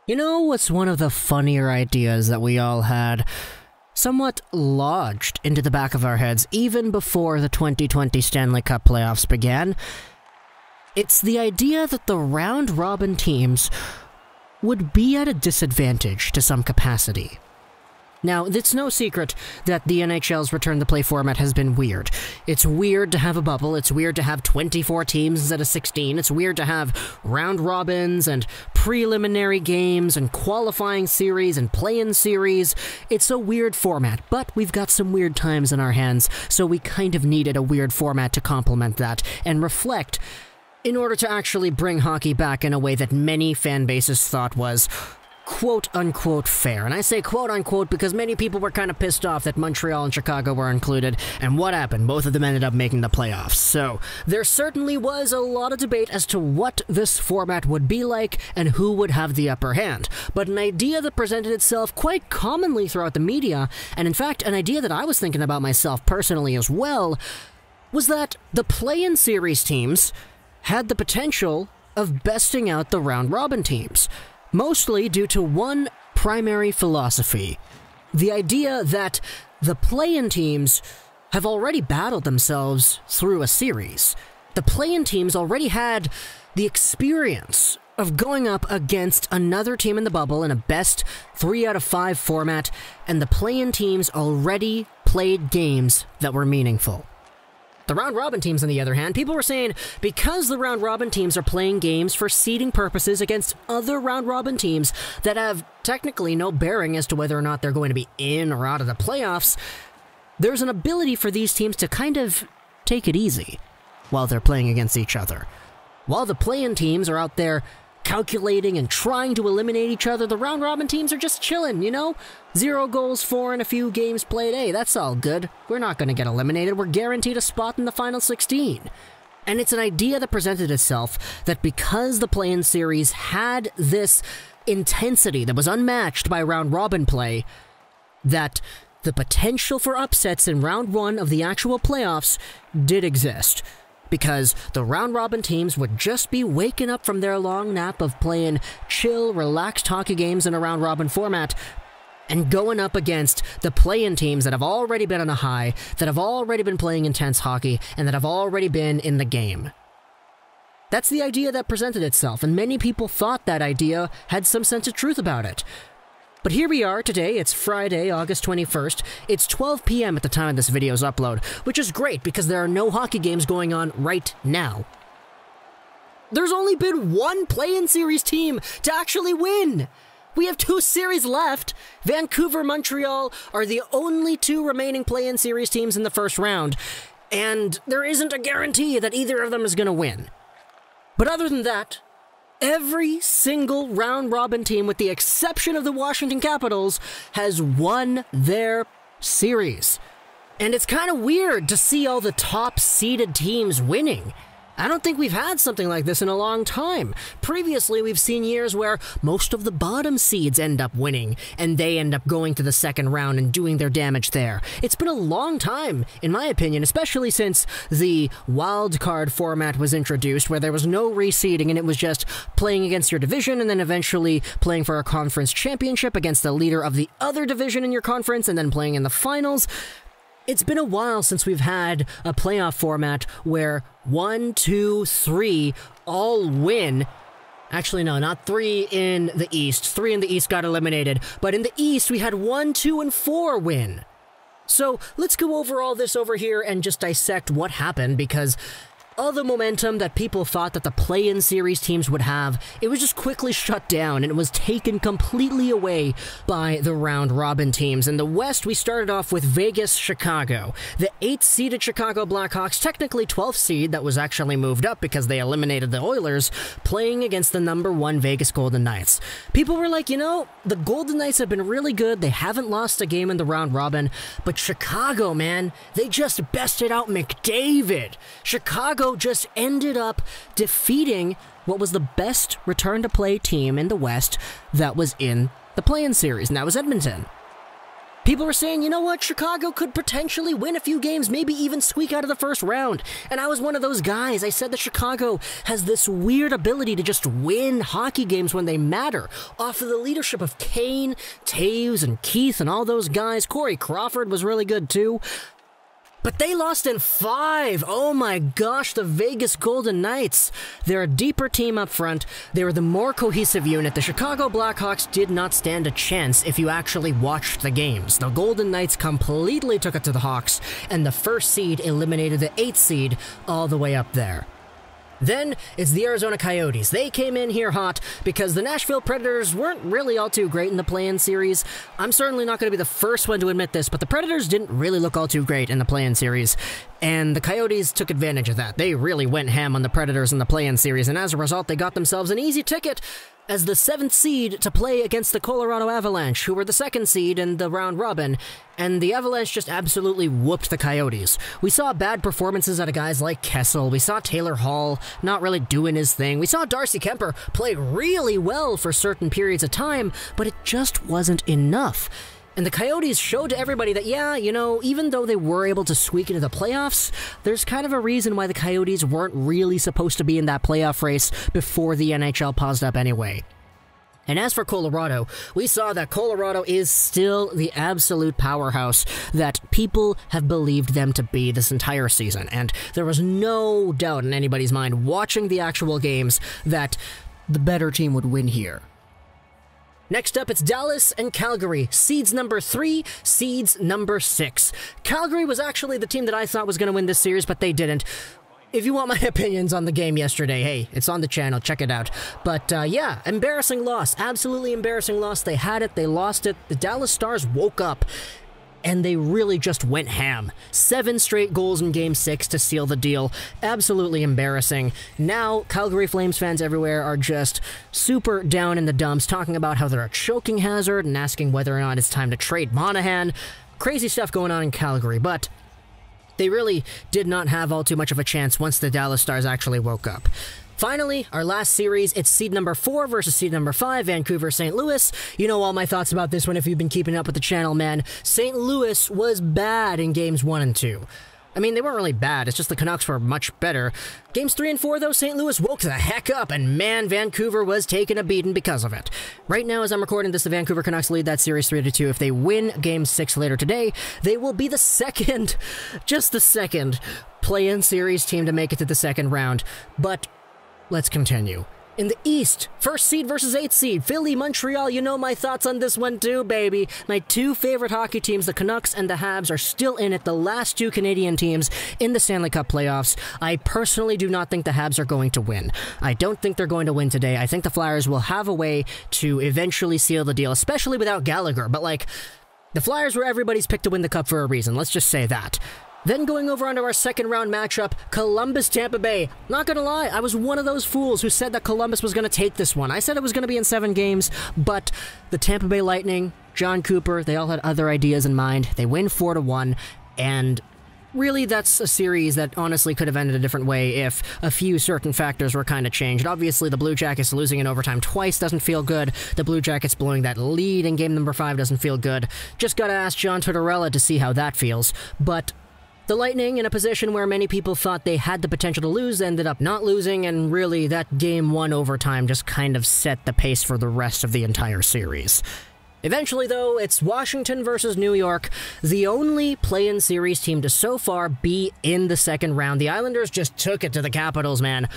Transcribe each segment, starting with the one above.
You know what's one of the funnier ideas that we all had somewhat lodged into the back of our heads even before the 2020 Stanley Cup Playoffs began? It's the idea that the round-robin teams would be at a disadvantage to some capacity. Now, it's no secret that the NHL's return-to-play format has been weird. It's weird to have a bubble, it's weird to have 24 teams instead of 16, it's weird to have round-robins and preliminary games and qualifying series and play-in series. It's a weird format, but we've got some weird times in our hands, so we kind of needed a weird format to complement that and reflect in order to actually bring hockey back in a way that many fan bases thought was quote-unquote fair. And I say quote-unquote because many people were kind of pissed off that Montreal and Chicago were included, and what happened? Both of them ended up making the playoffs. So there certainly was a lot of debate as to what this format would be like and who would have the upper hand. But an idea that presented itself quite commonly throughout the media, and in fact an idea that I was thinking about myself personally as well, was that the play-in series teams had the potential of besting out the round-robin teams. Mostly due to one primary philosophy. The idea that the play-in teams have already battled themselves through a series. The play-in teams already had the experience of going up against another team in the bubble in a best 3 out of 5 format, and the play-in teams already played games that were meaningful. The round-robin teams, on the other hand, people were saying because the round-robin teams are playing games for seeding purposes against other round-robin teams that have technically no bearing as to whether or not they're going to be in or out of the playoffs, there's an ability for these teams to kind of take it easy while they're playing against each other. While the play-in teams are out there calculating and trying to eliminate each other, the round-robin teams are just chilling, you know? 0 goals for and a few games played. Hey, that's all good. We're not going to get eliminated. We're guaranteed a spot in the final 16. And it's an idea that presented itself that because the play-in series had this intensity that was unmatched by round-robin play, that the potential for upsets in round 1 of the actual playoffs did exist. Because the round-robin teams would just be waking up from their long nap of playing chill, relaxed hockey games in a round-robin format and going up against the play-in teams that have already been on a high, that have already been playing intense hockey, and that have already been in the game. That's the idea that presented itself, and many people thought that idea had some sense of truth about it. But here we are today, it's Friday, August 21st, it's 12 p.m. at the time of this video's upload, which is great because there are no hockey games going on right now. There's only been one play-in series team to actually win! We have 2 series left! Vancouver, Montreal are the only 2 remaining play-in series teams in the first round, and there isn't a guarantee that either of them is going to win. But other than that, every single round-robin team, with the exception of the Washington Capitals, has won their series. And it's kind of weird to see all the top-seeded teams winning. I don't think we've had something like this in a long time. Previously, we've seen years where most of the bottom seeds end up winning, and they end up going to the second round and doing their damage there. It's been a long time, in my opinion, especially since the wild card format was introduced, where there was no reseeding and it was just playing against your division and then eventually playing for a conference championship against the leader of the other division in your conference and then playing in the finals. It's been a while since we've had a playoff format where 1, 2, 3 all win. Actually, no, not 3 in the East. 3 in the East got eliminated. But in the East, we had 1, 2, and 4 win. So let's go over all this over here and just dissect what happened, because all the momentum that people thought that the play-in series teams would have, it was just quickly shut down, and it was taken completely away by the round-robin teams. In the West, we started off with Vegas-Chicago. The 8th-seeded Chicago Blackhawks, technically 12th seed, that was actually moved up because they eliminated the Oilers, playing against the number 1 Vegas Golden Knights. People were like, you know, the Golden Knights have been really good, they haven't lost a game in the round-robin, but Chicago, man, they just bested out McDavid. Chicago just ended up defeating what was the best return-to-play team in the West that was in the play-in series, and that was Edmonton. People were saying, you know what, Chicago could potentially win a few games, maybe even squeak out of the first round. And I was one of those guys. I said that Chicago has this weird ability to just win hockey games when they matter, off of the leadership of Kane, Taves, and Keith, and all those guys. Corey Crawford was really good too. But they lost in 5. Oh my gosh, the Vegas Golden Knights. They're a deeper team up front. They were the more cohesive unit. The Chicago Blackhawks did not stand a chance if you actually watched the games. The Golden Knights completely took it to the Hawks, and the first seed eliminated the 8th seed all the way up there. Then, it's the Arizona Coyotes. They came in here hot because the Nashville Predators weren't really all too great in the play-in series. I'm certainly not going to be the first one to admit this, but the Predators didn't really look all too great in the play-in series, and the Coyotes took advantage of that. They really went ham on the Predators in the play-in series, and as a result, they got themselves an easy ticket as the 7th seed to play against the Colorado Avalanche, who were the 2nd seed in the round robin, and the Avalanche just absolutely whooped the Coyotes. We saw bad performances out of guys like Kessel. We saw Taylor Hall not really doing his thing. We saw Darcy Kemper play really well for certain periods of time, but it just wasn't enough. And the Coyotes showed to everybody that, yeah, you know, even though they were able to squeak into the playoffs, there's kind of a reason why the Coyotes weren't really supposed to be in that playoff race before the NHL paused up anyway. And as for Colorado, we saw that Colorado is still the absolute powerhouse that people have believed them to be this entire season. And there was no doubt in anybody's mind watching the actual games that the better team would win here. Next up, it's Dallas and Calgary. Seeds number 3, seeds number 6. Calgary was actually the team that I thought was going to win this series, but they didn't. If you want my opinions on the game yesterday, hey, it's on the channel, check it out. But yeah, embarrassing loss, absolutely embarrassing loss. They had it, they lost it. The Dallas Stars woke up, and they really just went ham. 7 straight goals in Game 6 to seal the deal. Absolutely embarrassing. Now, Calgary Flames fans everywhere are just super down in the dumps, talking about how they're a choking hazard and asking whether or not it's time to trade Monahan. Crazy stuff going on in Calgary, but they really did not have all too much of a chance once the Dallas Stars actually woke up. Finally, our last series, it's seed number 4 versus seed number 5, Vancouver, St. Louis. You know all my thoughts about this one if you've been keeping up with the channel, man. St. Louis was bad in games 1 and 2. I mean, they weren't really bad, it's just the Canucks were much better. Games 3 and 4, though, St. Louis woke the heck up, and man, Vancouver was taking a beating because of it. Right now, as I'm recording this, the Vancouver Canucks lead that series 3-2. If they win Game 6 later today, they will be the second, just the second, play-in series team to make it to the second round. But let's continue. In the East, 1st seed versus 8th seed, Philly, Montreal, you know my thoughts on this one too, baby. My 2 favorite hockey teams, the Canucks and the Habs, are still in it, the last 2 Canadian teams in the Stanley Cup Playoffs. I personally do not think the Habs are going to win. I don't think they're going to win today. I think the Flyers will have a way to eventually seal the deal, especially without Gallagher. But like, the Flyers were everybody's pick to win the Cup for a reason, let's just say that. Then going over onto our second round matchup, Columbus-Tampa Bay. Not gonna lie, I was one of those fools who said that Columbus was gonna take this one. I said it was gonna be in 7 games, but the Tampa Bay Lightning, John Cooper, they all had other ideas in mind. They win 4-1, and really that's a series that honestly could have ended a different way if a few certain factors were kind of changed. Obviously, the Blue Jackets losing in overtime twice doesn't feel good. The Blue Jackets blowing that lead in game number 5 doesn't feel good. Just gotta ask John Tortorella to see how that feels, but the Lightning, in a position where many people thought they had the potential to lose, ended up not losing, and really that Game 1 overtime just kind of set the pace for the rest of the entire series. Eventually, though, it's Washington versus New York, the only play-in series team to so far be in the second round. The Islanders just took it to the Capitals, man.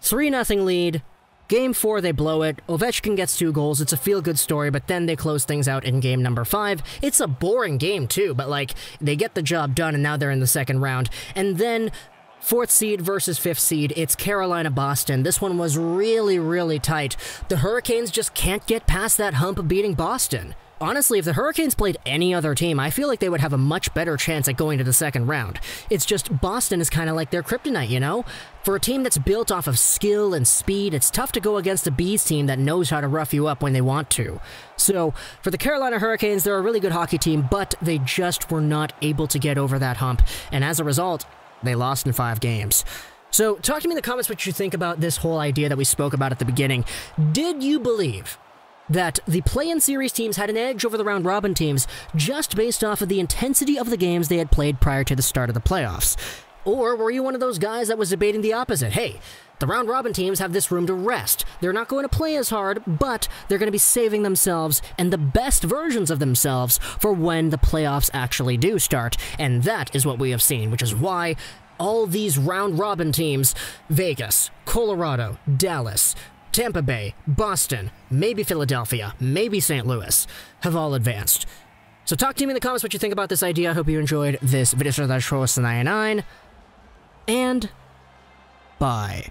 3-0 lead. Game 4, they blow it. Ovechkin gets 2 goals. It's a feel-good story, but then they close things out in game number 5. It's a boring game, too, but, like, they get the job done, and now they're in the second round. And then 4th seed versus 5th seed, it's Carolina-Boston. This one was really, really tight. The Hurricanes just can't get past that hump of beating Boston. Honestly, if the Hurricanes played any other team, I feel like they would have a much better chance at going to the second round. It's just Boston is kind of like their kryptonite, you know? For a team that's built off of skill and speed, it's tough to go against a Bees team that knows how to rough you up when they want to. So, for the Carolina Hurricanes, they're a really good hockey team, but they just were not able to get over that hump, and as a result, they lost in 5 games. So, talk to me in the comments what you think about this whole idea that we spoke about at the beginning. Did you believe that the play-in series teams had an edge over the round-robin teams just based off of the intensity of the games they had played prior to the start of the playoffs? Or were you one of those guys that was debating the opposite? Hey, the round-robin teams have this room to rest. They're not going to play as hard, but they're going to be saving themselves and the best versions of themselves for when the playoffs actually do start. And that is what we have seen, which is why all these round-robin teams, Vegas, Colorado, Dallas, Tampa Bay, Boston, maybe Philadelphia, maybe St. Louis, have all advanced. So talk to me in the comments what you think about this idea. I hope you enjoyed this video. And bye.